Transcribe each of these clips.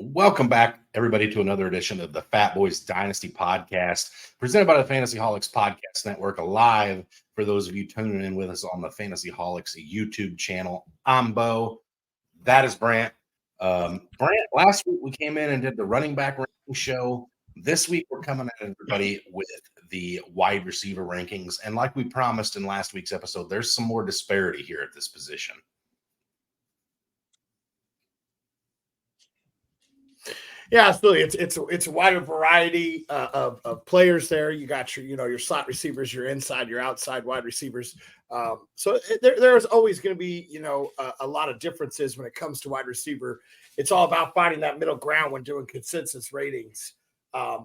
Welcome back, everybody, to another edition of the Fatboyz Dynasty podcast, presented by the FantasyHolics Podcast Network, live for those of you tuning in with us on the FantasyHolics YouTube channel. I'm Bo. That is Brant. Brant, last week we came in and did the running back ranking show. This week we're coming at everybody with the wide receiver rankings. And like we promised in last week's episode, there's some more disparity here at this position. Yeah, absolutely. It's a wider variety of players there. You got your slot receivers, your inside, your outside wide receivers. So there's always going to be a lot of differences when it comes to wide receiver. It's all about finding that middle ground when doing consensus ratings,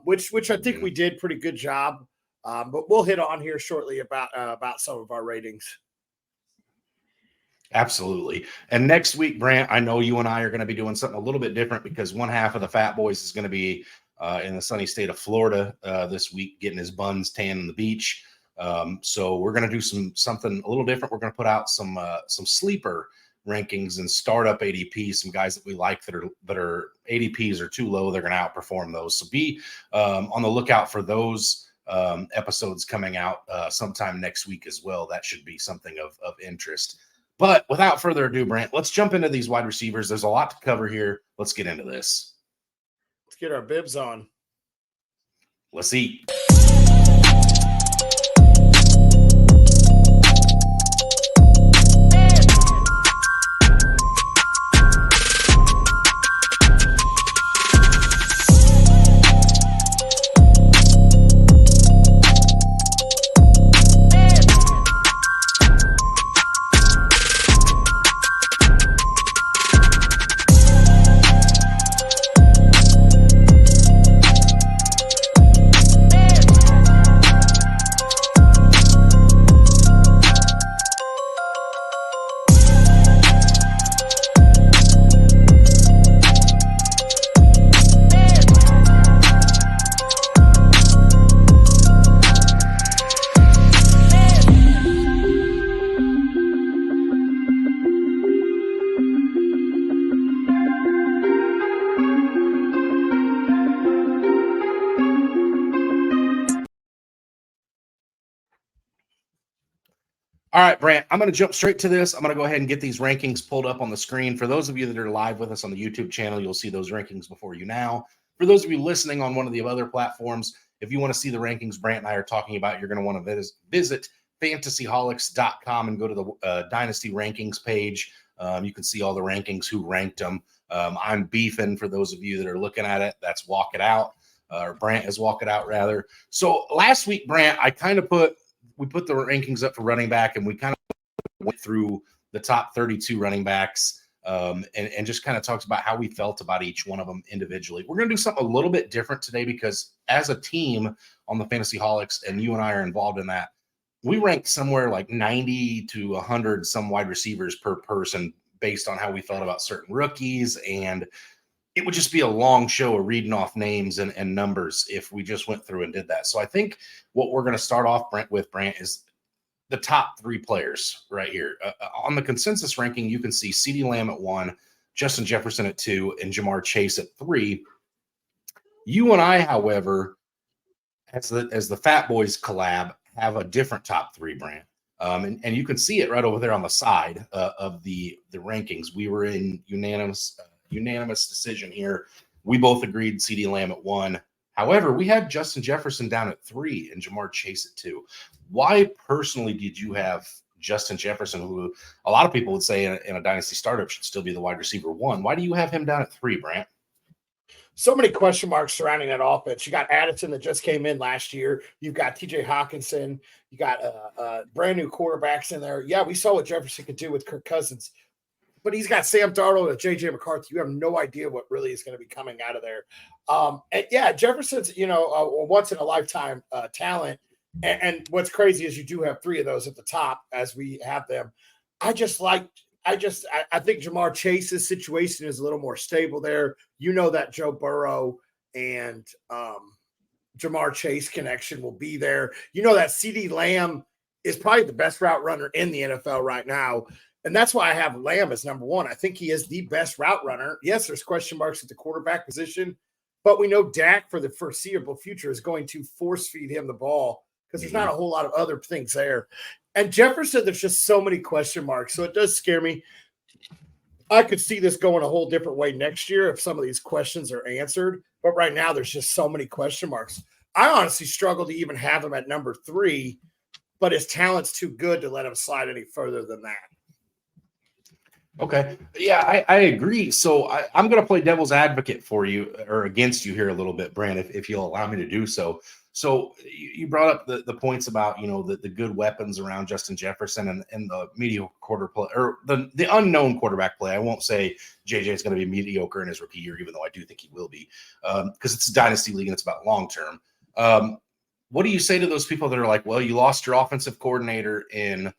which I think we did pretty good job. But we'll hit on here shortly about some of our ratings. Absolutely. And next week, Brant, I know you and I are going to be doing something a little bit different because one half of the Fatboyz is going to be in the sunny state of Florida this week, getting his buns tan on the beach. So we're going to do something a little different. We're going to put out some sleeper rankings and startup ADP, some guys that we like that are ADPs are too low. They're going to outperform those. So be on the lookout for those episodes coming out sometime next week as well. That should be something of interest. But without further ado, Brant, let's jump into these wide receivers. There's a lot to cover here. Let's get into this. Let's get our bibs on. Let's eat. All right, Brant, I'm going to jump straight to this. I'm going to go ahead and get these rankings pulled up on the screen. For those of you that are live with us on the YouTube channel, you'll see those rankings before you now. For those of you listening on one of the other platforms, if you want to see the rankings Brant and I are talking about, you're going to want to visit FantasyHolics.com and go to the Dynasty rankings page. You can see all the rankings, who ranked them. I'm beefing for those of you that are looking at it. That's Walk It Out, or Brant is Walk It Out, rather. So last week, Brant, we put the rankings up for running back, and we kind of went through the top 32 running backs and just kind of talked about how we felt about each one of them individually. We're going to do something a little bit different today because as a team on the FantasyHolics, and you and I are involved in that, we ranked somewhere like 90 to 100 some wide receivers per person based on how we felt about certain rookies, and it would just be a long show of reading off names and numbers if we just went through and did that. So I think what we're going to start off Brant, is the top three players right here. On the consensus ranking, you can see CeeDee Lamb at 1, Justin Jefferson at 2, and Jamar Chase at 3. You and I, however, as the Fatboyz collab, have a different top 3, Brant. And you can see it right over there on the side of the rankings. We were in unanimous decision here. We both agreed CeeDee Lamb at 1. However, we had Justin Jefferson down at 3 and Jamar Chase at 2. Why personally did you have Justin Jefferson, who a lot of people would say in a dynasty startup should still be the wide receiver 1? Why do you have him down at 3, Brant? So many question marks surrounding that offense. You got Addison that just came in last year. You've got TJ Hawkinson. You got brand new quarterbacks in there. Yeah, we saw what Jefferson could do with Kirk Cousins. But he's got Sam Darnold and J.J. McCarthy. You have no idea what really is going to be coming out of there. And yeah, Jefferson's, a once-in-a-lifetime talent. And what's crazy is you do have 3 of those at the top as we have them. I think Jamar Chase's situation is a little more stable there. You know that Joe Burrow and Jamar Chase connection will be there. You know that CeeDee Lamb is probably the best route runner in the NFL right now. And that's why I have Lamb as number one. I think he is the best route runner. Yes, there's question marks at the quarterback position, but we know Dak for the foreseeable future is going to force feed him the ball because there's not a whole lot of other things there. And Jefferson, there's just so many question marks. So it does scare me. I could see this going a whole different way next year if some of these questions are answered. But right now, there's just so many question marks. I honestly struggle to even have him at number 3, but his talent's too good to let him slide any further than that. Okay. Yeah, I agree. So I'm going to play devil's advocate for you or against you here a little bit, Brand, if you'll allow me to do so. So you brought up the points about, the good weapons around Justin Jefferson and the mediocre quarter play or the unknown quarterback play. I won't say JJ is going to be mediocre in his rookie year, even though I do think he will be, because it's a dynasty league and it's about long term. What do you say to those people that are like, well, you lost your offensive coordinator in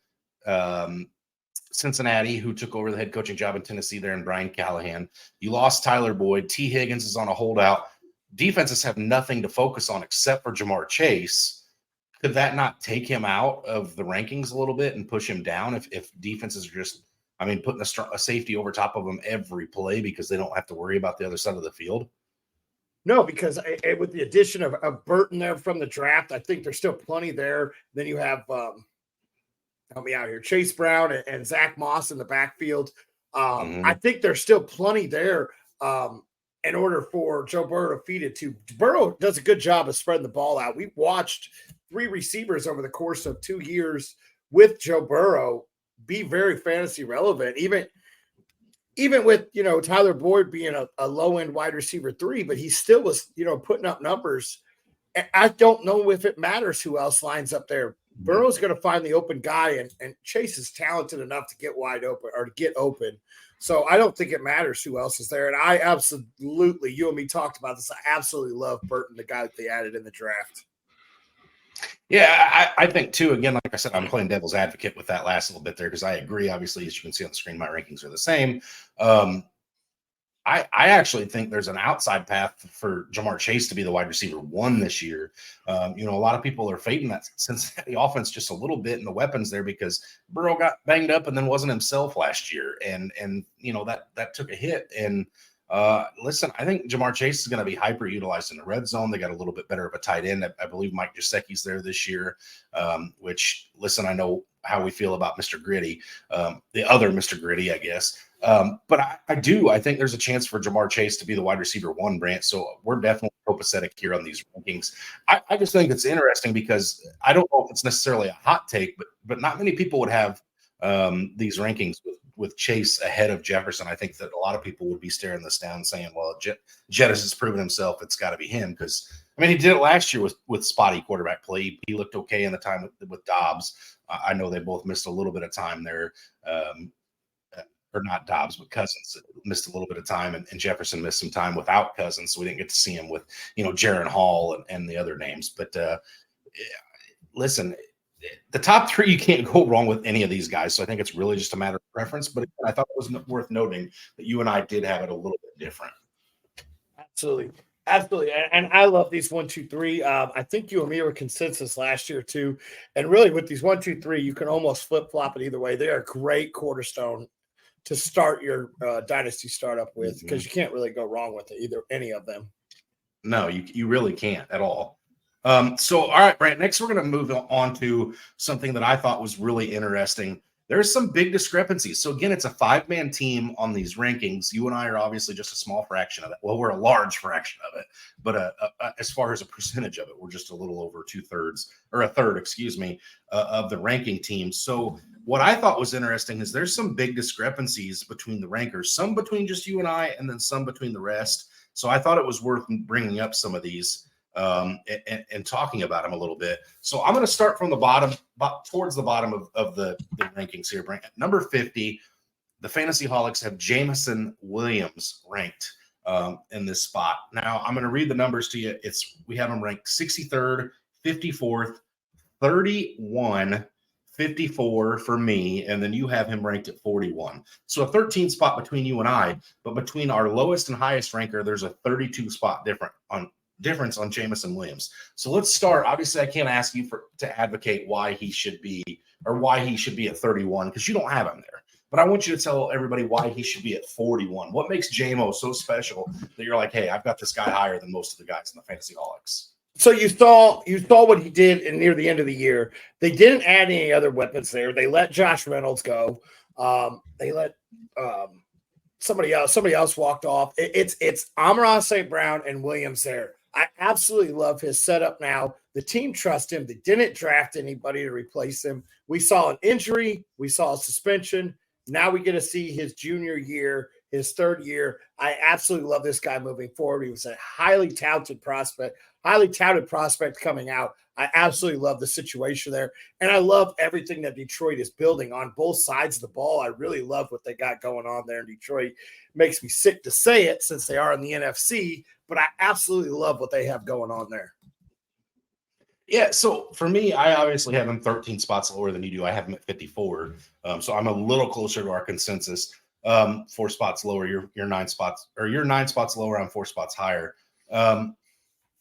Cincinnati, who took over the head coaching job in Tennessee there, and Brian Callahan. You lost Tyler Boyd. T. Higgins is on a holdout. Defenses have nothing to focus on except for Jamar Chase. Could that not take him out of the rankings a little bit and push him down if defenses are just, putting a safety over top of him every play because they don't have to worry about the other side of the field? No, because with the addition of Burton there from the draft, I think there's still plenty there. Then you have help me out here, Chase Brown and Zach Moss in the backfield. I think there's still plenty there in order for Joe Burrow to feed it to. Burrow does a good job of spreading the ball out. We've watched 3 receivers over the course of 2 years with Joe Burrow be very fantasy relevant, even with, Tyler Boyd being a low-end wide receiver 3, but he still was, putting up numbers. I don't know if it matters who else lines up there. Burrow's going to find the open guy, and Chase is talented enough to get wide open or to get open. So I don't think it matters who else is there. And I absolutely, you and me talked about this, I absolutely love Burton, the guy that they added in the draft. Yeah, I think too, again, like I said, I'm playing devil's advocate with that last little bit there because I agree. Obviously, as you can see on the screen, my rankings are the same. I actually think there's an outside path for Jamar Chase to be the wide receiver 1 this year. A lot of people are fading that Cincinnati offense just a little bit in the weapons there because Burrow got banged up and then wasn't himself last year. And that took a hit. And listen, I think Jamar Chase is going to be hyper utilized in the red zone. They got a little bit better of a tight end. I believe Mike Gesicki's there this year, which, listen, I know how we feel about Mr. Gritty, the other Mr. Gritty, I guess. But I think there's a chance for Jamar Chase to be the wide receiver 1, Brant. So we're definitely copacetic here on these rankings. I just think it's interesting because I don't know if it's necessarily a hot take, but not many people would have these rankings with Chase ahead of Jefferson. I think that a lot of people would be staring this down saying, well, Jettis has proven himself. It's got to be him because, he did it last year with spotty quarterback play. He looked okay in the time with Dobbs. I know they both missed a little bit of time there. Or not Dobbs, but Cousins missed a little bit of time, and Jefferson missed some time without Cousins, so we didn't get to see him with, Jaron Hall and the other names. But listen, the top 3, you can't go wrong with any of these guys, so I think it's really just a matter of preference. But I thought it was worth noting that you and I did have it a little bit different. Absolutely. And I love these 1, 2, 3. I think you and me were consensus last year too. And really with these 1, 2, 3, you can almost flip-flop it either way. They are great cornerstone to start your dynasty startup with because you can't really go wrong with any of them. No, you really can't at all. So, all right, Brant, next we're going to move on to something that I thought was really interesting. There's some big discrepancies. So, again, it's a 5-man team on these rankings. You and I are obviously just a small fraction of it. Well, we're a large fraction of it. But as far as a percentage of it, we're just a little over 2/3 or a third, of the ranking team. So, what I thought was interesting is there's some big discrepancies between the rankers, some between just you and I, and then some between the rest. So I thought it was worth bringing up some of these and talking about them a little bit. So I'm going to start from the bottom, towards the bottom of the rankings here. Brent. At number 50, the FantasyHolics have Jameson Williams ranked in this spot. Now I'm going to read the numbers to you. We have him ranked 63rd, 54th, 31, 54 for me, and then you have him ranked at 41. So a 13 spot between you and I, but between our lowest and highest ranker, there's a 32 spot difference on Jameson Williams. So let's start. Obviously, I can't ask you to advocate why he should be at 31 because you don't have him there. but I want you to tell everybody why he should be at 41. What makes JMO so special that you're like, hey, I've got this guy higher than most of the guys in the FantasyHolics? So you saw what he did near the end of the year. They didn't add any other weapons there. They let Josh Reynolds go. They let somebody else walked off. It's Amon-Ra St. Brown and Williams there. I absolutely love his setup now. The team trusts him. They didn't draft anybody to replace him. We saw an injury. We saw a suspension. Now we get to see his junior year, his third year. I absolutely love this guy moving forward. He was a highly touted prospect coming out. I absolutely love the situation there. And I love everything that Detroit is building on both sides of the ball. I really love what they got going on there in Detroit. Makes me sick to say it since they are in the NFC, but I absolutely love what they have going on there. Yeah, so for me, I obviously have him 13 spots lower than you do. I have him at 54. So I'm a little closer to our consensus. 4 spots lower, you're 9 spots, or you're 9 spots lower, I'm 4 spots higher.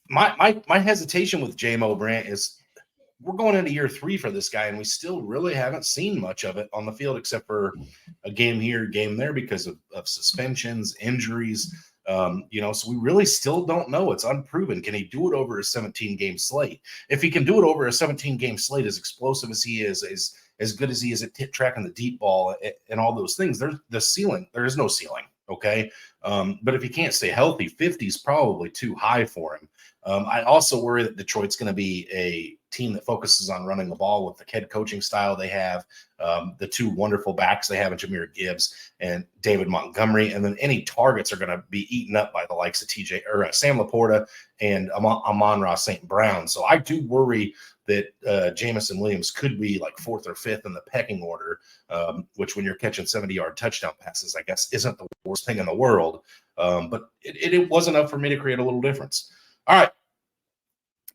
My hesitation with JMO Brant is we're going into year 3 for this guy, and we still really haven't seen much of it on the field except for a game here, game there because of suspensions, injuries. So we really still don't know. It's unproven. Can he do it over a 17-game slate? If he can do it over a 17-game slate, as explosive as he is as good as he is at tracking the deep ball and all those things, there's the ceiling. There is no ceiling. Okay. But if he can't stay healthy, 50 is probably too high for him. I also worry that Detroit's going to be a team that focuses on running the ball with the head coaching style they have, the 2 wonderful backs they have in Jahmyr Gibbs and David Montgomery, and then any targets are going to be eaten up by the likes of Sam Laporta and Amon-Ra St. Brown. So I do worry that Jameson Williams could be like 4th or 5th in the pecking order, which when you're catching 70-yard touchdown passes, I guess isn't the worst thing in the world. But it was enough for me to create a little difference. All right.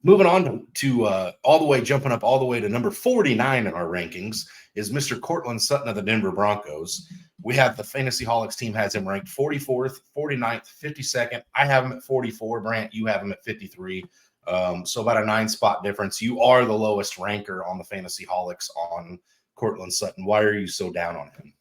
Moving on to jumping up all the way to number 49 in our rankings is Mr. Cortland Sutton of the Denver Broncos. We have the FantasyHolics team has him ranked 44th, 49th, 52nd. I have him at 44. Brant, you have him at 53. So about a 9-spot difference. You are the lowest ranker on the FantasyHolics on Cortland Sutton. Why are you so down on him?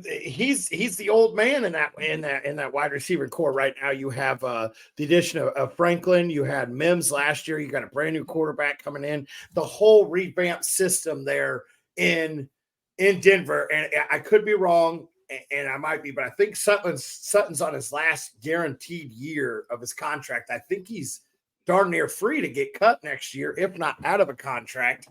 He's the old man in that wide receiver core right now. You have the addition of Franklin. You had Mims last year. You got a brand new quarterback coming in. The whole revamped system there in Denver. And I could be wrong, and I might be, but I think Sutton's on his last guaranteed year of his contract. I think he's darn near free to get cut next year, if not out of a contract.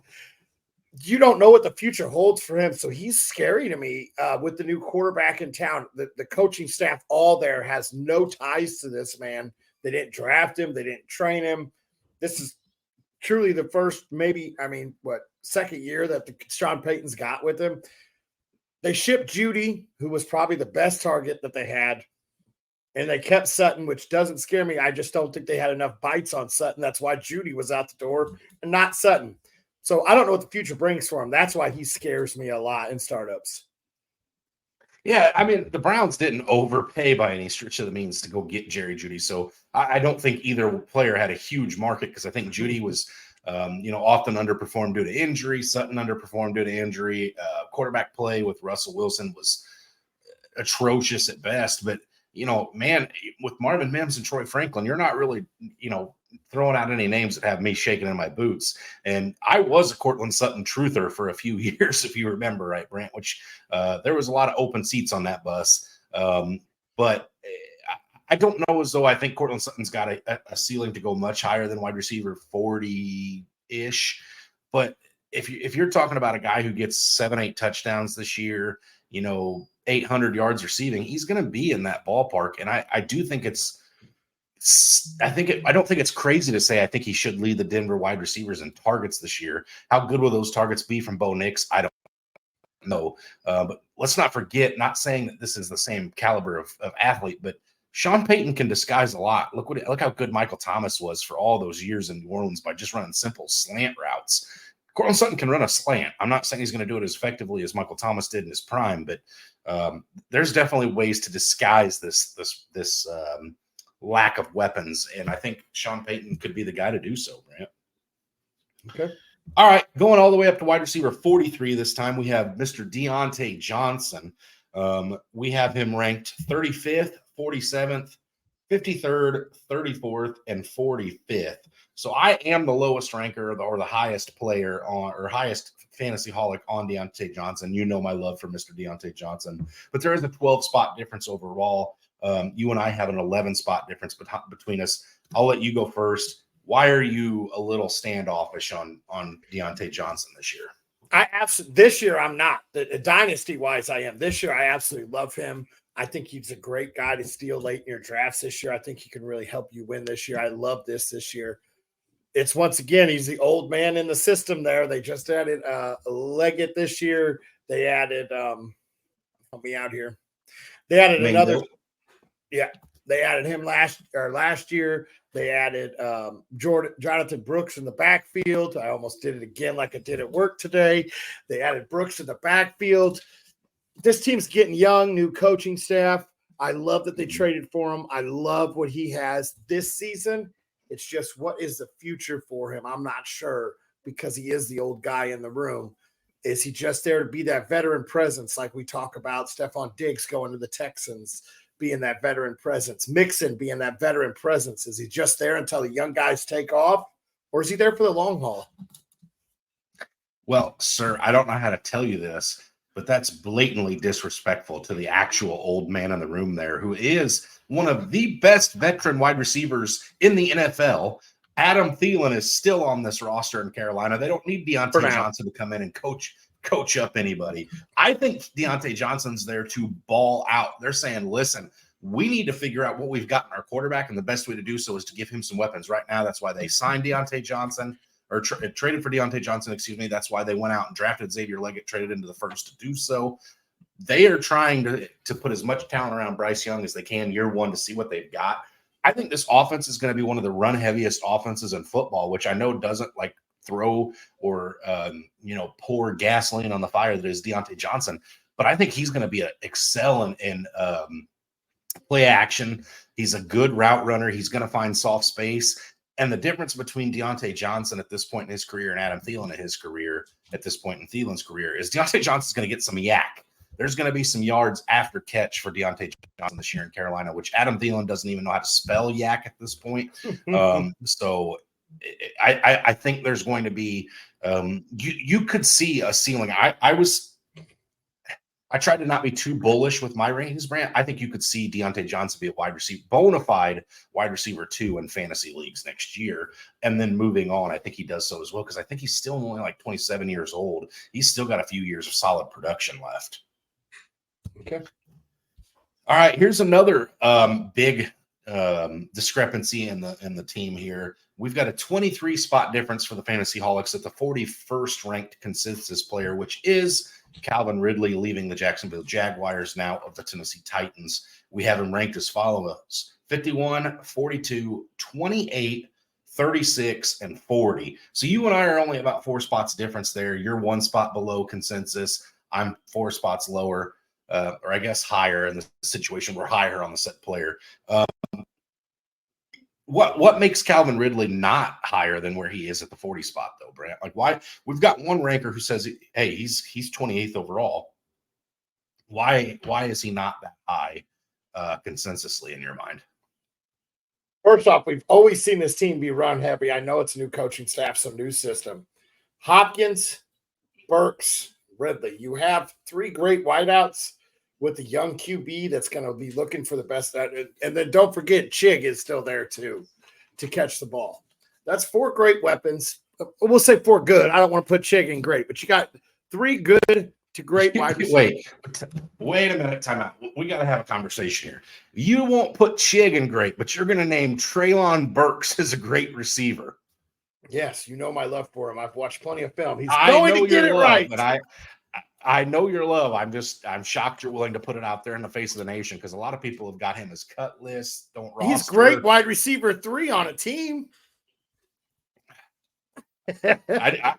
You don't know what the future holds for him. So he's scary to me with the new quarterback in town. The coaching staff all there has no ties to this man. They didn't draft him. They didn't train him. This is truly the first, second year that Sean Payton's got with him. They shipped Judy, who was probably the best target that they had. And they kept Sutton, which doesn't scare me. I just don't think they had enough bites on Sutton. That's why Judy was out the door and not Sutton. So I don't know what the future brings for him. That's why he scares me a lot in startups. Yeah, the Browns didn't overpay by any stretch of the means to go get Jerry Jeudy. So I don't think either player had a huge market because I think Jeudy was, often underperformed due to injury. Sutton underperformed due to injury. Quarterback play with Russell Wilson was atrocious at best. But, with Marvin Mims and Troy Franklin, you're not really, throwing out any names that have me shaking in my boots. And I was a Cortland Sutton truther for a few years, if you remember, right, Brant, which there was a lot of open seats on that bus. But I don't know as though I think Cortland Sutton's got a ceiling to go much higher than wide receiver 40-ish. But if you're talking about a guy who gets 7-8 touchdowns this year, 800 yards receiving, he's going to be in that ballpark. And I do think I don't think it's crazy to say I think he should lead the Denver wide receivers in targets this year. How good will those targets be from Bo Nix? I don't know. But let's not forget, not saying that this is the same caliber of athlete, but Sean Payton can disguise a lot. Look how good Michael Thomas was for all those years in New Orleans by just running simple slant routes. Cortland Sutton can run a slant. I'm not saying he's going to do it as effectively as Michael Thomas did in his prime, but there's definitely ways to disguise this lack of weapons, and I think Sean Payton could be the guy to do so, Brant. Okay. All right, going all the way up to wide receiver 43 this time, we have Mr. Deontay Johnson. We have him ranked 35th, 47th, 53rd, 34th, and 45th. So I am the lowest ranker or the highest player on or highest fantasy holic on Deontay Johnson. You know my love for Mr. Deontay Johnson, but there is a 12-spot difference overall. You and I have an 11-spot difference between us. I'll let you go first. Why are you a little standoffish on Deontay Johnson this year? This year I'm not. The dynasty wise, I am. This year I absolutely love him. I think he's a great guy to steal late in your drafts this year. I think he can really help you win this year. I love this year. It's once again, he's the old man in the system there. They just added Leggett this year. They added help me out here. They added another. Yeah, they added him last year. They added Jonathan Brooks in the backfield. I almost did it again like I did at work today. They added Brooks in the backfield. This team's getting young, new coaching staff. I love that they traded for him. I love what he has this season. It's just what is the future for him? I'm not sure because he is the old guy in the room. Is he just there to be that veteran presence like we talk about? Stephon Diggs going to the Texans, being that veteran presence, Mixon being that veteran presence. Is he just there until the young guys take off, or is he there for the long haul? Well, sir, I don't know how to tell you this, but that's blatantly disrespectful to the actual old man in the room there, who is one of the best veteran wide receivers in the NFL. Adam Thielen is still on this roster in Carolina. They don't need Deontay Johnson to come in and coach up anybody. I think Deontay Johnson's there to ball out. They're saying, listen, we need to figure out what we've got in our quarterback, and the best way to do so is to give him some weapons right now. That's why they signed Deontay Johnson or traded for Deontay Johnson, excuse me. That's why they went out and drafted Xavier Leggett, traded into the first to do so. They are trying to put as much talent around Bryce Young as they can year one to see what they've got. I think this offense is going to be one of the run heaviest offenses in football, which I know doesn't like throw or pour gasoline on the fire that is Deontay Johnson. But I think he's going to be excel in play action. He's a good route runner. He's going to find soft space. And the difference between Deontay Johnson at this point in his career and Adam Thielen at his career at this point in Thielen's career is Deontay Johnson's going to get some yak. There's going to be some yards after catch for Deontay Johnson this year in Carolina, which Adam Thielen doesn't even know how to spell yak at this point. So I think there's going to be you could see a ceiling. I tried to not be too bullish with my rankings, Brant. I think you could see Deontay Johnson be a wide receiver, bona fide wide receiver 2 in fantasy leagues next year. And then moving on, I think he does so as well because I think he's still only like 27 years old. He's still got a few years of solid production left. Okay. All right. Here's another big discrepancy in the team here. We've got a 23 spot difference for the FantasyHolics at the 41st ranked consensus player, which is Calvin Ridley, leaving the Jacksonville Jaguars, now of the Tennessee Titans. We have him ranked as follows: 51, 42, 28, 36, and 40. So you and I are only about 4 spots difference there. You're 1 spot below consensus. I'm 4 spots lower, or I guess higher in the situation. We're higher on the set player. What makes Calvin Ridley not higher than where he is at the 40 spot, though, Brant? Like, why? We've got one ranker who says, hey, he's 28th overall. Why is he not that high consensusly in your mind? First off, we've always seen this team be run heavy. I know it's a new coaching staff, some new system. Hopkins, Burks, Ridley. You have 3 great wideouts with the young QB that's going to be looking for the best. And then don't forget, Chig is still there too to catch the ball. That's 4 great weapons. We'll say 4 good. I don't want to put Chig in great, but you got 3 good to great wide receivers. Wait a minute. Time out. We got to have a conversation here. You won't put Chig in great, but you're going to name Treylon Burks as a great receiver. Yes, you know my love for him. I've watched plenty of film. He's going to get it right. But I know your love. I'm shocked you're willing to put it out there in the face of the nation because a lot of people have got him as cut list. He's great wide receiver 3 on a team.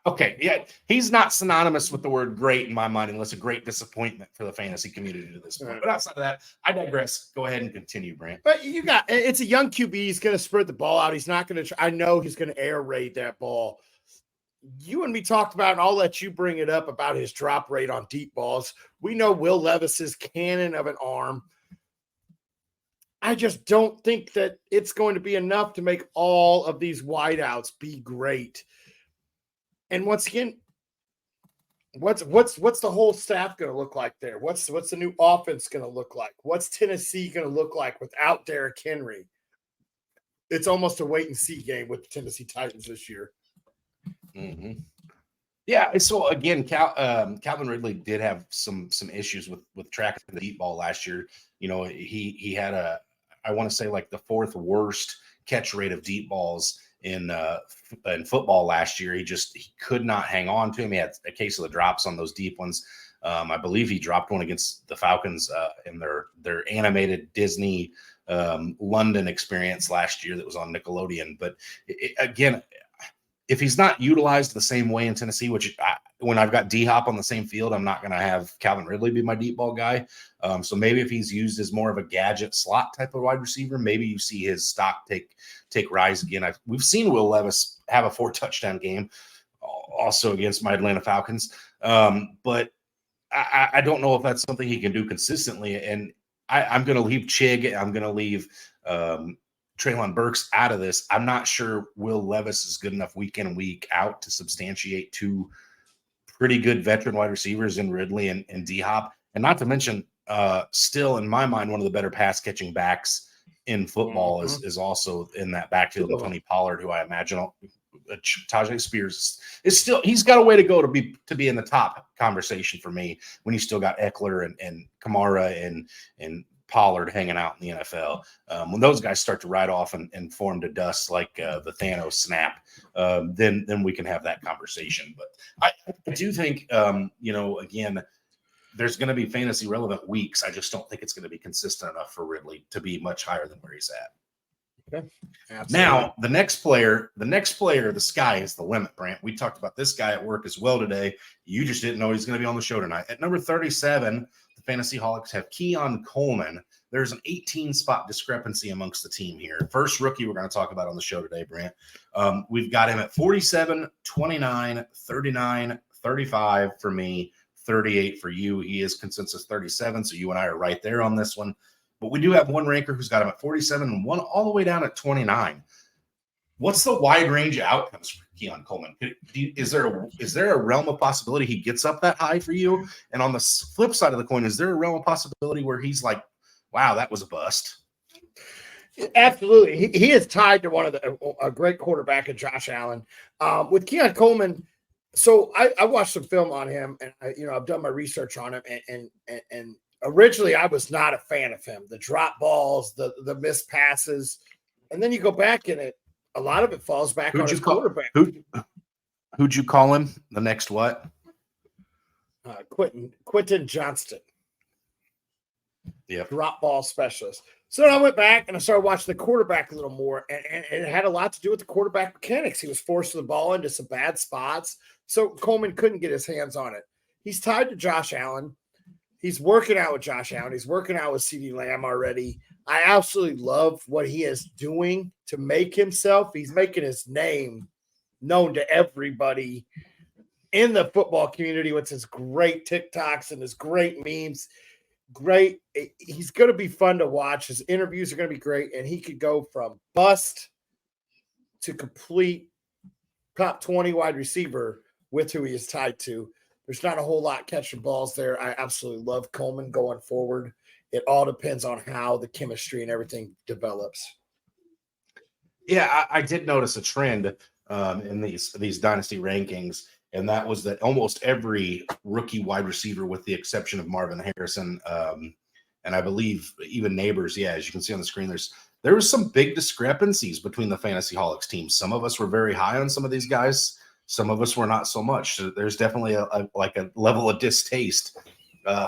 Okay, yeah, he's not synonymous with the word great in my mind, unless a great disappointment for the fantasy community to this point. But outside of that, I digress. Go ahead and continue, Brant. But it's a young QB. He's going to spread the ball out. He's not going to. I know he's going to air raid that ball. you and me talked about, and I'll let you bring it up about his drop rate on deep balls. We know Will Levis's cannon of an arm. I just don't think that it's going to be enough to make all of these wideouts be great. And once again, what's the whole staff going to look like there? What's the new offense going to look like? What's Tennessee going to look like without Derrick Henry? It's almost a wait and see game with the Tennessee Titans this year. Mm-hmm. Yeah. So again, Calvin Ridley did have some issues with tracking the deep ball last year. You know, he had I want to say like the fourth worst catch rate of deep balls in football last year. He could not hang on to him. He had a case of the drops on those deep ones. I believe he dropped one against the Falcons in their animated Disney London experience last year that was on Nickelodeon. But again, if he's not utilized the same way in Tennessee, when I've got D-Hop on the same field, I'm not going to have Calvin Ridley be my deep ball guy. So maybe if he's used as more of a gadget slot type of wide receiver, maybe you see his stock take rise again. We've seen Will Levis have a 4-touchdown game also against my Atlanta Falcons. But I don't know if that's something he can do consistently. And I'm going to leave Chig. I'm going to leave Treylon Burks out of this. I'm not sure Will Levis is good enough week in and week out to substantiate two pretty good veteran wide receivers in Ridley and D-Hop. And not to mention, still in my mind, one of the better pass catching backs in football is also in that backfield with Tony Pollard, who I imagine Tajay Spears is still, he's got a way to go to be in the top conversation for me when you still got Eckler and Kamara and Pollard hanging out in the NFL. When those guys start to ride off and form to dust like the Thanos snap, then we can have that conversation. But I do think, again, there's going to be fantasy relevant weeks. I just don't think it's going to be consistent enough for Ridley to be much higher than where he's at. Okay. Now, the next player, the sky is the limit, Brant. We talked about this guy at work as well today. You just didn't know he's going to be on the show tonight. At number 37, the FantasyHolics have Keon Coleman. There's an 18-spot discrepancy amongst the team here. First rookie we're going to talk about on the show today, Brant. We've got him at 47, 29, 39, 35 for me, 38 for you. He is consensus 37, so you and I are right there on this one. But we do have one ranker who's got him at 47 and one all the way down at 29. What's the wide range of outcomes for Keon Coleman? Is there a realm of possibility he gets up that high for you? And on the flip side of the coin, is there a realm of possibility where he's like, wow, that was a bust? Absolutely. He is tied to one of a great quarterback in Josh Allen. With Keon Coleman, so I watched some film on him, and I've done my research on him, and originally I was not a fan of him. The drop balls, the missed passes, and then you go back and a lot of it falls back on his quarterback. Who'd you call him? The next what? Quentin Johnston. Yeah, drop ball specialist. So then I went back and I started watching the quarterback a little more, and it had a lot to do with the quarterback mechanics. He was forcing the ball into some bad spots, so Coleman couldn't get his hands on it. He's tied to Josh Allen. He's working out with Josh Allen. He's working out with CeeDee Lamb already. I absolutely love what he is doing to make himself. He's making his name known to everybody in the football community with his great TikToks and his great memes. Great. He's going to be fun to watch. His interviews are going to be great, and he could go from bust to complete top 20 wide receiver with who he is tied to. There's not a whole lot catching balls there. I absolutely love Coleman going forward. It all depends on how the chemistry and everything develops. Yeah, I did notice a trend in these dynasty rankings, and that was that almost every rookie wide receiver, with the exception of Marvin Harrison, and I believe even Neighbors, as you can see on the screen, there was some big discrepancies between the FantasyHolics teams. Some of us were very high on some of these guys. Some of us were not so much. So there's definitely a level of distaste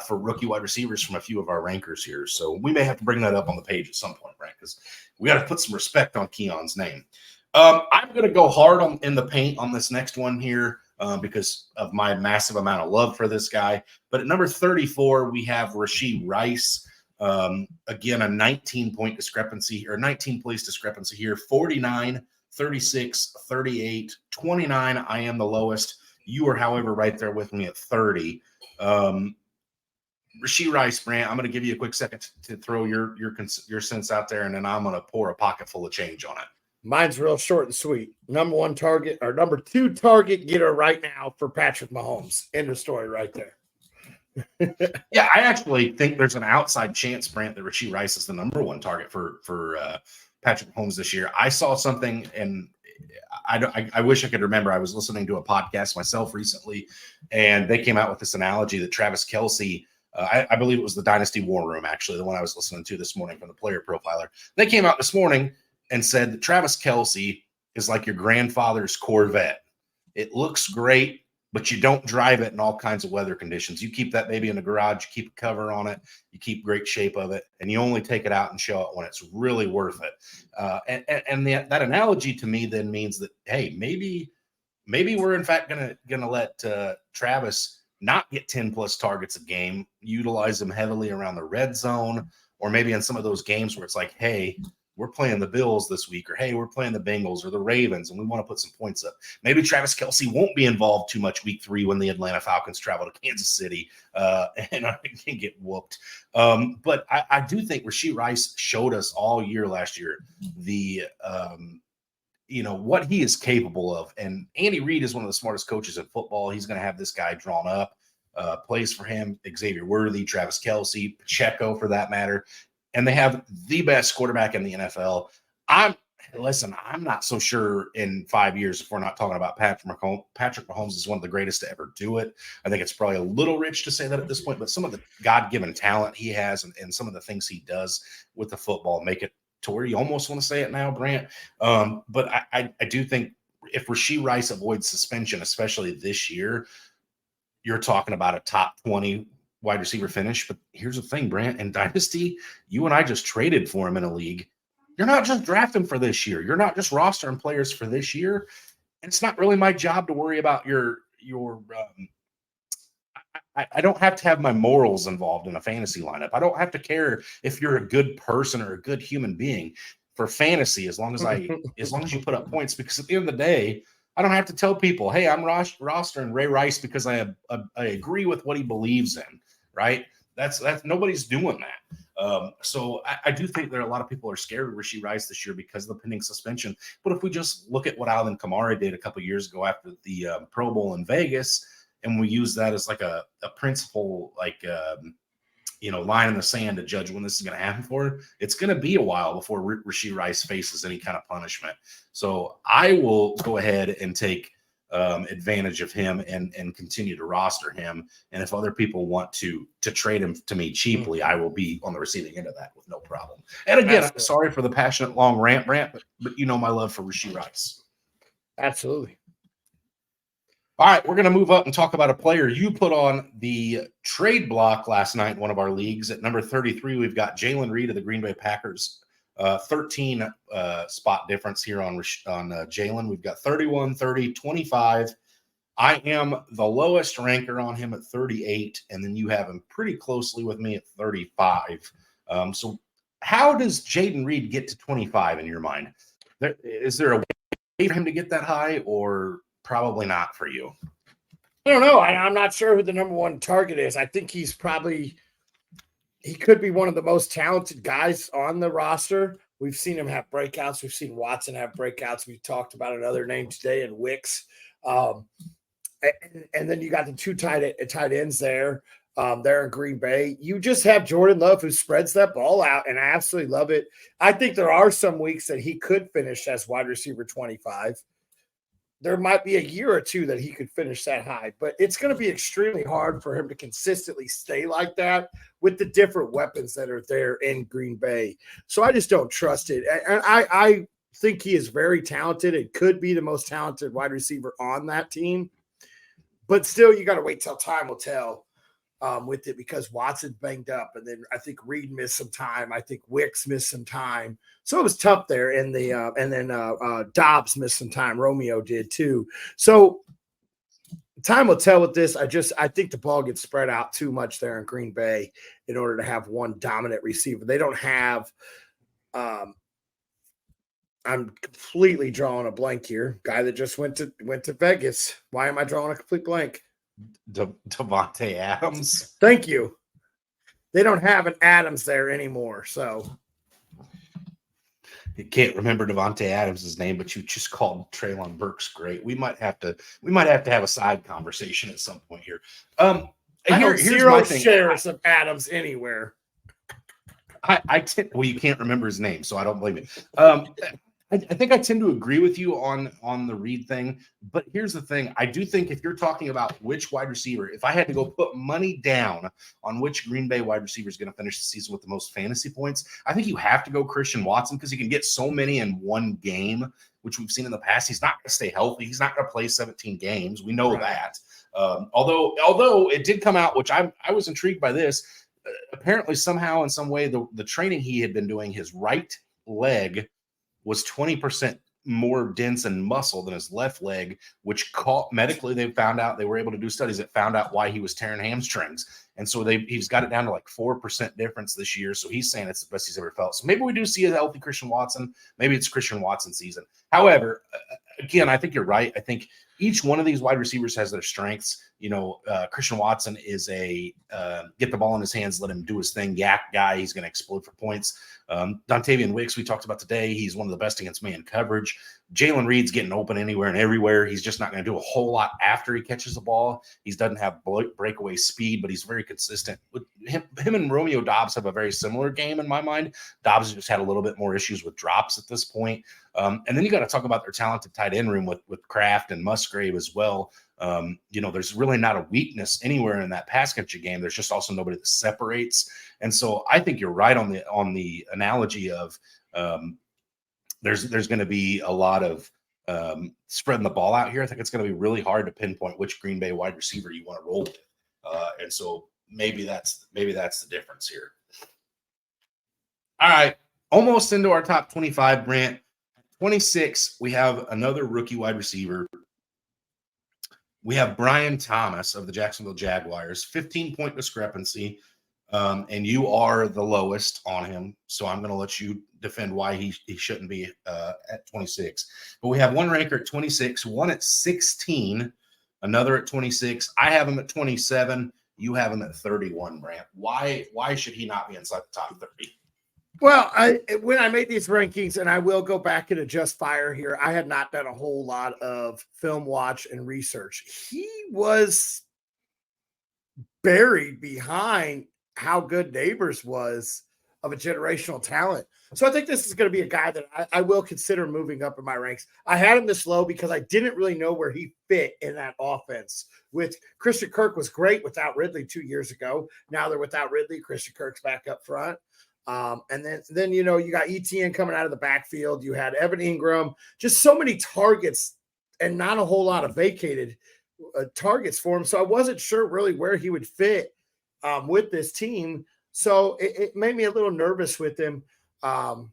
for rookie wide receivers from a few of our rankers here. So we may have to bring that up on the page at some point, right? Because we got to put some respect on Keon's name. I'm going to go hard in the paint on this next one here because of my massive amount of love for this guy. But at number 34, we have Rashee Rice. Again, a 19-point discrepancy or 19-place discrepancy here, 49, 36, 38, 29. I am the lowest. You are, however, right there with me at 30. Rashee Rice, Brant, I'm going to give you a quick second to throw your sense out there, and then I'm going to pour a pocket full of change on it. Mine's real short and sweet. Number 1 target or number 2 target getter right now for Patrick Mahomes. End of story right there. Yeah, I actually think there's an outside chance, Brant, that Rashee Rice is the number 1 target for Patrick Mahomes this year. I saw something, and I wish I could remember. I was listening to a podcast myself recently, and they came out with this analogy that Travis Kelce, I believe it was the Dynasty War Room, actually, the one I was listening to this morning from the Player Profiler. They came out this morning and said that Travis Kelce is like your grandfather's Corvette. It looks great, but you don't drive it in all kinds of weather conditions. You keep that baby in the garage, you keep a cover on it, you keep great shape of it, and you only take it out and show it when it's really worth it. That analogy to me then means that, hey, maybe we're in fact gonna let Travis not get 10 plus targets a game, utilize him heavily around the red zone, or maybe in some of those games where it's like, hey, we're playing the Bills this week, or hey, we're playing the Bengals or the Ravens, and we want to put some points up. Maybe Travis Kelce won't be involved too much week 3 when the Atlanta Falcons travel to Kansas City and can get whooped. But I do think Rashee Rice showed us all year last year the what he is capable of. And Andy Reid is one of the smartest coaches in football. He's going to have this guy drawn up, plays for him, Xavier Worthy, Travis Kelce, Pacheco for that matter. And they have the best quarterback in the NFL. I'm not so sure in 5 years if we're not talking about Patrick Mahomes is one of the greatest to ever do it. I think it's probably a little rich to say that at this point, but some of the God-given talent he has and some of the things he does with the football make it to where you almost want to say it now, Brant. But I do think if Rashee Rice avoids suspension, especially this year, you're talking about a top 20 wide receiver finish. But here's the thing, Brant, in Dynasty, you and I just traded for him in a league. You're not just drafting for this year. You're not just rostering players for this year. And it's not really my job to worry about your I don't have to have my morals involved in a fantasy lineup. I don't have to care if you're a good person or a good human being for fantasy, as long as you put up points, because at the end of the day, I don't have to tell people, hey, I'm rostering Ray Rice because I agree with what he believes in, right? That's nobody's doing that. So I do think there are a lot of people are scared of Rashee Rice this year because of the pending suspension. But if we just look at what Alvin Kamara did a couple years ago after the Pro Bowl in Vegas, and we use that as like a principle, like line in the sand to judge when this is going to happen for her, it's going to be a while before Rashee Rice faces any kind of punishment. So I will go ahead and take advantage of him and continue to roster him. And if other people want to trade him to me cheaply, I will be on the receiving end of that with no problem. And again, I'm sorry for the passionate long rant, but my love for Rashee Rice. Absolutely. All right, we're going to move up and talk about a player you put on the trade block last night in one of our leagues. At number 33, we've got Jalen Reed of the Green Bay Packers. 13 spot difference here on Jalen. We've got 31, 30, 25. I am the lowest ranker on him at 38, and then you have him pretty closely with me at 35. So how does Jaden Reed get to 25 in your mind? Is there a way for him to get that high, or probably not for you? I don't know. I'm not sure who the number 1 target is. I think he could be one of the most talented guys on the roster. We've seen him have breakouts. We've seen Watson have breakouts. We've talked about another name today in Wicks. And then you got the 2 tight ends there. There in Green Bay. You just have Jordan Love who spreads that ball out, and I absolutely love it. I think there are some weeks that he could finish as wide receiver 25. There might be a year or two that he could finish that high, but it's going to be extremely hard for him to consistently stay like that with the different weapons that are there in Green Bay. So I just don't trust it. And I think he is very talented. It could be the most talented wide receiver on that team, but still you got to wait till time will tell with it, because Watson's banged up, and then I think Reed missed some time. I think Wicks missed some time. So it was tough there in the and then Dobbs missed some time. Romeo did too. So time will tell with this. I think the ball gets spread out too much there in Green Bay in order to have one dominant receiver. They don't have I'm completely drawing a blank here. Guy that just went to Vegas. Why am I drawing a complete blank? Devontae Adams. Thank you. They don't have an Adams there anymore, so You can't remember Devontae Adams' name, but you just called Treylon Burks great. We might have to have a side conversation at some point here. Here's zero my thing. shares of Adams anywhere. Well, you can't remember his name, so I don't blame you. I think I tend to agree with you on the Reed thing, but here's the thing. I do think if you're talking about which wide receiver, if I had to go put money down on which Green Bay wide receiver is going to finish the season with the most fantasy points, I think you have to go Christian Watson because you can get so many in one game, which we've seen in the past. He's not going to stay healthy. He's not going to play 17 games. We know that. Although it did come out, which I was intrigued by this, apparently somehow in some way the training he had been doing, his right leg was 20% more dense and muscle than his left leg, which medically they found out, they were able to do studies that found out why he was tearing hamstrings. And so he's got it down to like 4% difference this year. So he's saying it's the best he's ever felt. So maybe we do see a healthy Christian Watson. Maybe it's Christian Watson season. However, again, I think you're right. I think each one of these wide receivers has their strengths. Christian Watson is a get the ball in his hands, let him do his thing, yak guy. He's going to explode for points. Dontavian Wicks, we talked about today. He's one of the best against man coverage. Jalen Reed's getting open anywhere and everywhere. He's just not going to do a whole lot after he catches the ball. He doesn't have breakaway speed, but he's very consistent. Him and Romeo Doubs have a very similar game in my mind. Doubs just had a little bit more issues with drops at this point. And then you got to talk about their talented tight end room with Kraft and Musgrave as well. There's really not a weakness anywhere in that pass catching game. There's just also nobody that separates. And so I think you're right on the analogy of there's going to be a lot of spreading the ball out here. I think it's going to be really hard to pinpoint which Green Bay wide receiver you want to roll with. And so maybe that's the difference here. All right. Almost into our top 25, Brant. 26, we have another rookie wide receiver. We have Brian Thomas of the Jacksonville Jaguars, 15-point discrepancy, and you are the lowest on him. So I'm going to let you defend why he shouldn't be at 26. But we have one ranker at 26, one at 16, another at 26. I have him at 27. You have him at 31, Brant. Why should he not be inside the top 30? Well, when I made these rankings, and I will go back and adjust fire here, I had not done a whole lot of film watch and research. He was buried behind how good Neighbors was of a generational talent. So I think this is going to be a guy that I will consider moving up in my ranks. I had him this low because I didn't really know where he fit in that offense. With Christian Kirk was great without Ridley 2 years ago. Now they're without Ridley. Christian Kirk's back up front. And then you got ETN coming out of the backfield. You had Evan Ingram, just so many targets and not a whole lot of vacated targets for him. So I wasn't sure really where he would fit with this team. So it made me a little nervous with him. But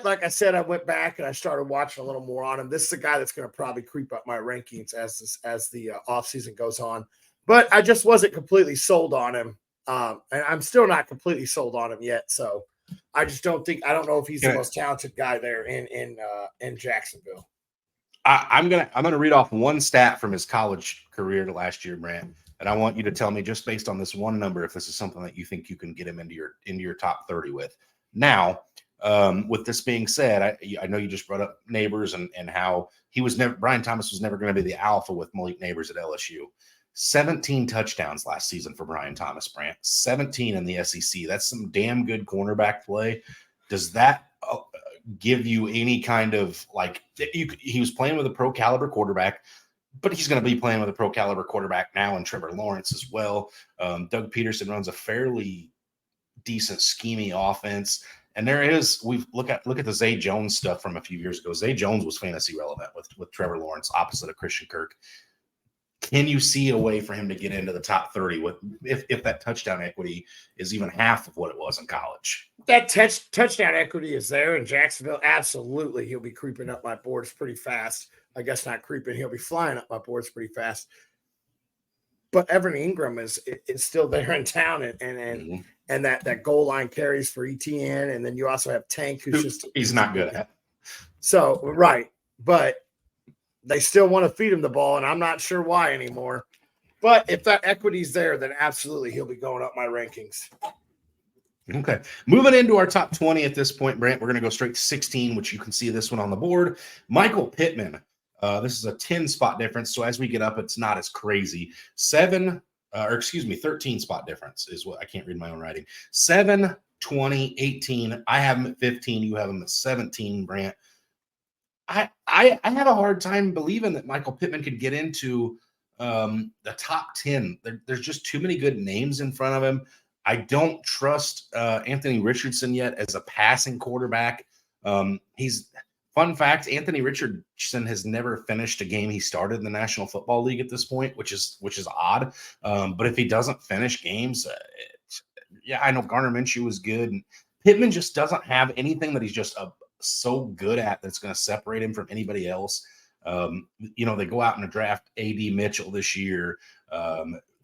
like I said, I went back and I started watching a little more on him. This is a guy that's going to probably creep up my rankings as the offseason goes on. But I just wasn't completely sold on him. And I'm still not completely sold on him yet. So I just don't know if he's the most talented guy there in Jacksonville. I'm gonna read off one stat from his college career last year, Brant, and I want you to tell me just based on this one number if this is something that you think you can get him into your top 30 with. Now, with this being said, I know you just brought up Neighbors and how Brian Thomas was never going to be the alpha with Malik Neighbors at LSU. 17 touchdowns last season for Brian Thomas, Brant. 17 in the SEC. That's some damn good cornerback play. Does that give you any kind of he was playing with a pro caliber quarterback, but he's going to be playing with a pro caliber quarterback now in Trevor Lawrence as well. Doug Peterson runs a fairly decent scheming offense. And look at the Zay Jones stuff from a few years ago. Zay Jones was fantasy relevant with Trevor Lawrence opposite of Christian Kirk. Can you see a way for him to get into the top 30 if that touchdown equity is even half of what it was in college? That touchdown equity is there in Jacksonville. Absolutely. He'll be creeping up my boards pretty fast. I guess not creeping. He'll be flying up my boards pretty fast. But Evan Ingram is still there in town, and and that goal line carries for ETN. And then you also have Tank, he's not good at. So, right. But they still want to feed him the ball, and I'm not sure why anymore. But if that equity's there, then absolutely he'll be going up my rankings. Okay. Moving into our top 20 at this point, Brent, we're going to go straight to 16, which you can see this one on the board. Michael Pittman. This is a 10 spot difference. So as we get up, it's not as crazy. 13 spot difference is what I can't read my own writing. 7, 20, 18. I have him at 15. You have him at 17, Brant. I have a hard time believing that Michael Pittman could get into the top 10. There's just too many good names in front of him. I don't trust Anthony Richardson yet as a passing quarterback. Fun fact, Anthony Richardson has never finished a game he started in the National Football League at this point, which is odd. But if he doesn't finish games, I know Garner Minshew was good. And Pittman just doesn't have anything that he's just so good at that's going to separate him from anybody else. They go out and draft A.D. Mitchell this year.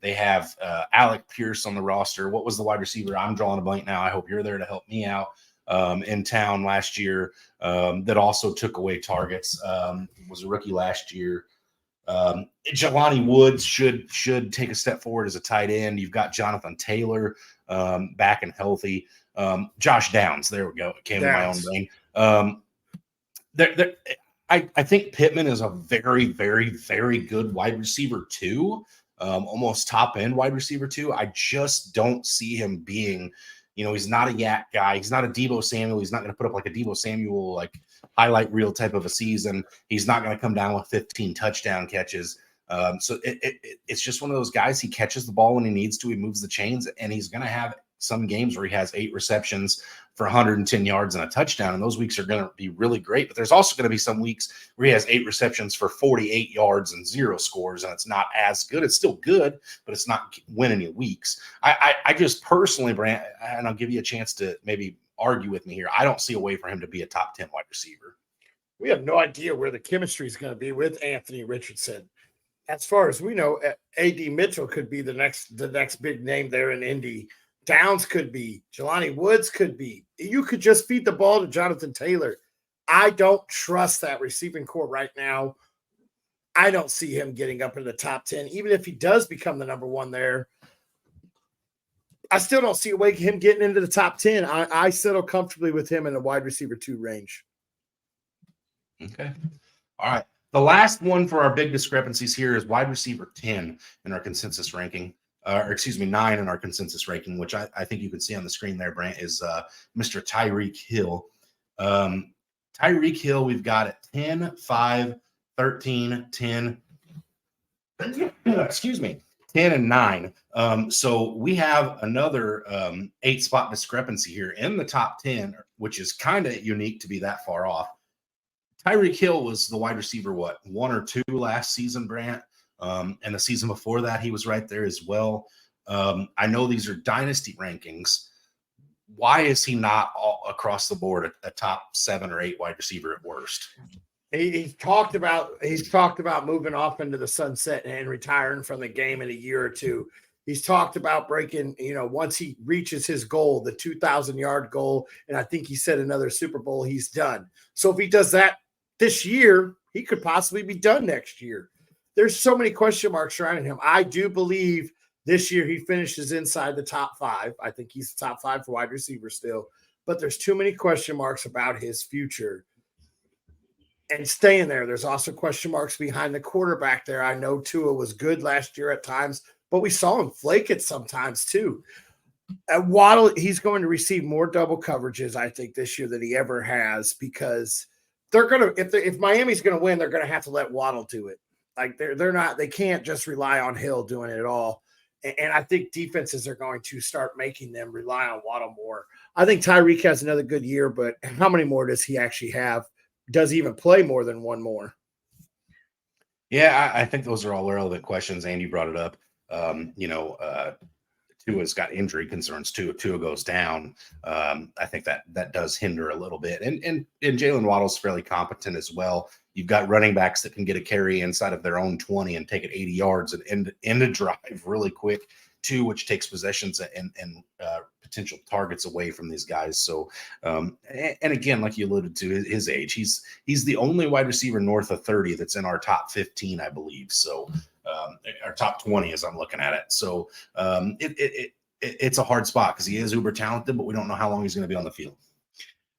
They have Alec Pierce on the roster. What was the wide receiver? I'm drawing a blank now. I hope you're there to help me out. In town last year that also took away targets. Was a rookie last year. Jelani Woods should take a step forward as a tight end. You've got Jonathan Taylor back and healthy. Josh Downs. There we go. It came to my own brain. I think Pittman is a very, very, very good wide receiver too. Almost top end wide receiver too. I just don't see him being, he's not a yak guy. He's not a Deebo Samuel. He's not going to put up like a Deebo Samuel, like highlight reel type of a season. He's not going to come down with 15 touchdown catches. So it's just one of those guys. He catches the ball when he needs to. He moves the chains, and he's going to have some games where he has 8 receptions for 110 yards and a touchdown. And those weeks are going to be really great. But there's also going to be some weeks where he has 8 receptions for 48 yards and 0 scores. And it's not as good. It's still good, but it's not winning you weeks. I just personally, Brant, and I'll give you a chance to maybe argue with me here. I don't see a way for him to be a top 10 wide receiver. We have no idea where the chemistry is going to be with Anthony Richardson. As far as we know, A.D. Mitchell could be the next big name there in Indy. Downs could be. Jelani Woods could be. You could just feed the ball to Jonathan Taylor. I don't trust that receiving core right now. I don't see him getting up into the top 10. Even if he does become the number 1 there, I still don't see a way of him getting into the top 10. I settle comfortably with him in the wide receiver 2 range. Okay. All right. The last one for our big discrepancies here is wide receiver 10 in our consensus ranking. 9 in our consensus ranking, which I think you can see on the screen there, Brant, is Mr. Tyreek Hill. Tyreek Hill, we've got at 10, 5, 13, 10. 10 and 9. So we have another 8-spot discrepancy here in the top 10, which is kind of unique to be that far off. Tyreek Hill was the wide receiver, 1 or 2 last season, Brant? And the season before that, he was right there as well. I know these are dynasty rankings. Why is he not all across the board a top 7 or 8 wide receiver at worst? He's talked about moving off into the sunset and retiring from the game in a year or 2. He's talked about breaking, once he reaches his goal, the 2,000-yard goal, and I think he said another Super Bowl, he's done. So if he does that this year, he could possibly be done next year. There's so many question marks surrounding him. I do believe this year he finishes inside the top 5. I think he's the top 5 for wide receiver still, but there's too many question marks about his future and staying there. There's also question marks behind the quarterback there. I know Tua was good last year at times, but we saw him flake it sometimes too. At Waddle, he's going to receive more double coverages, I think, this year than he ever has, because they're going to, if Miami's going to win, they're going to have to let Waddle do it. Like they can't just rely on Hill doing it all. And I think defenses are going to start making them rely on Waddle more. I think Tyreek has another good year, but how many more does he actually have? Does he even play more than 1 more? Yeah, I think those are all relevant questions. And you brought it up. Tua's got injury concerns too. If Tua goes down, I think that does hinder a little bit. And Jalen Waddle's fairly competent as well. You've got running backs that can get a carry inside of their own 20 and take it 80 yards and end a drive really quick. too, which takes possessions and potential targets away from these guys. So, and again, like you alluded to, his age, he's the only wide receiver north of 30 that's in our top 15, I believe. So, our top 20 as I'm looking at it. So, it's a hard spot because he is uber talented, but we don't know how long he's going to be on the field.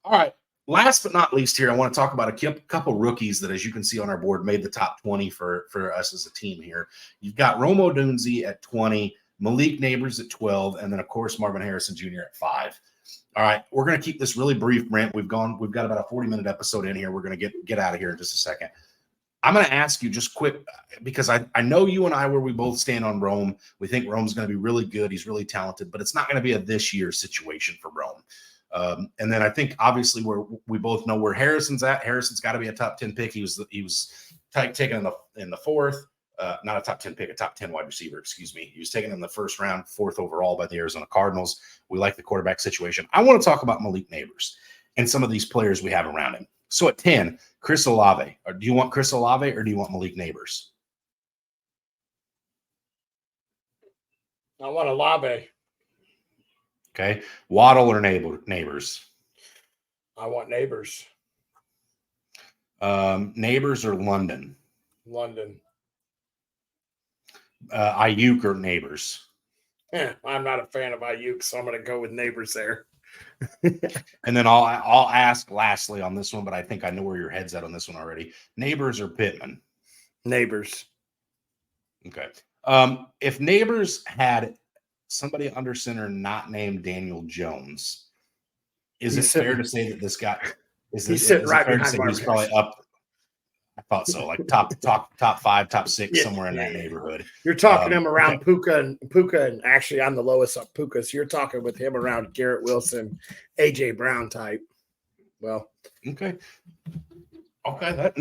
All right. Last but not least here, I want to talk about a couple rookies that, as you can see on our board, made the top 20 for us as a team here. You've got Rome Odunze at 20, Malik Neighbors at 12, and then, of course, Marvin Harrison Jr. at 5. All right, we're going to keep this really brief, Brent. We've got about a 40-minute episode in here. We're going to get out of here in just a second. I'm going to ask you just quick, because I know you and I, where we both stand on Rome. We think Rome's going to be really good. He's really talented, but it's not going to be a this year situation for Rome. And then I think obviously we both know where Harrison's at. Harrison's got to be a top 10 pick. He was taken in the fourth, not a top 10 pick, a top 10 wide receiver. Excuse me. He was taken in the first round, 4th overall by the Arizona Cardinals. We like the quarterback situation. I want to talk about Malik Neighbors and some of these players we have around him. So at 10, Chris Olave. Do you want Chris Olave or do you want Malik Neighbors? I want Olave. Okay. Waddle or Neighbors? I want Neighbors. Neighbors or London? London. Ayuk or Neighbors? I'm not a fan of Ayuk, so I'm going to go with Neighbors there. And then I'll ask lastly on this one, but I think I know where your head's at on this one already. Neighbors or Pittman? Neighbors. Okay. If Neighbors had somebody under center not named Daniel Jones, is it fair to say that this guy is sitting right behind he's probably up? I thought so, like top 5, top 6, somewhere in that neighborhood. You're talking him around Puka, and actually I'm the lowest up Puka, so you're talking with him around Garrett Wilson, AJ Brown type. Well, okay,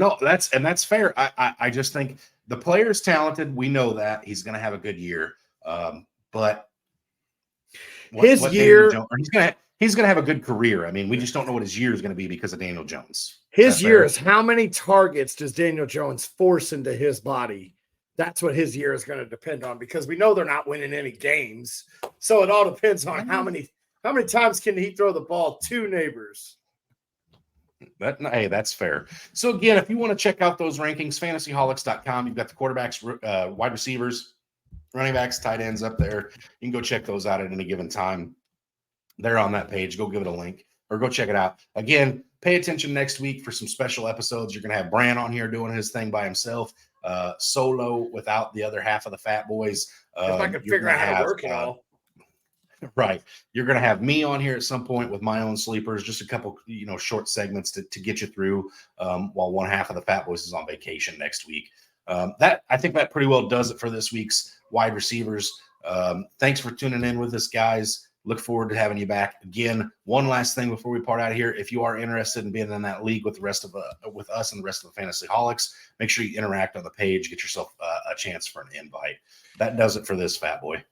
that's fair. I just think the player's talented. We know that he's going to have a good year, but he's going to have a good career. I mean, we just don't know what his year is going to be because of Daniel Jones. His year is how many targets does Daniel Jones force into his body? That's what his year is going to depend on, because we know they're not winning any games. So it all depends on how many times can he throw the ball to Neighbors. Hey, that's fair. So again, if you want to check out those rankings, FantasyHolics.com. You've got the quarterbacks, wide receivers, running backs, tight ends up there. You can go check those out at any given time. They're on that page. Go give it a link or go check it out. Again, pay attention next week for some special episodes. You're going to have Bran on here doing his thing by himself, solo without the other half of the Fatboyz. If I can figure out how to work it all. Right. You're going to have me on here at some point with my own sleepers, just a couple, short segments to get you through while one half of the Fatboyz is on vacation next week. I think that pretty well does it for this week's wide receivers. Thanks for tuning in with us, guys. Look forward to having you back again. One last thing before we part out of here. If you are interested in being in that league with with us and the rest of the FantasyHolics, make sure you interact on the page, get yourself a chance for an invite. That does it for this Fat Boy.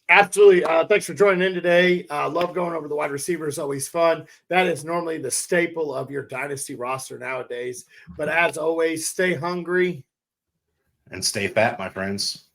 Absolutely. Thanks for joining in today. Love going over the wide receivers. Always fun. That is normally the staple of your Dynasty roster nowadays. But as always, stay hungry. And stay fat, my friends.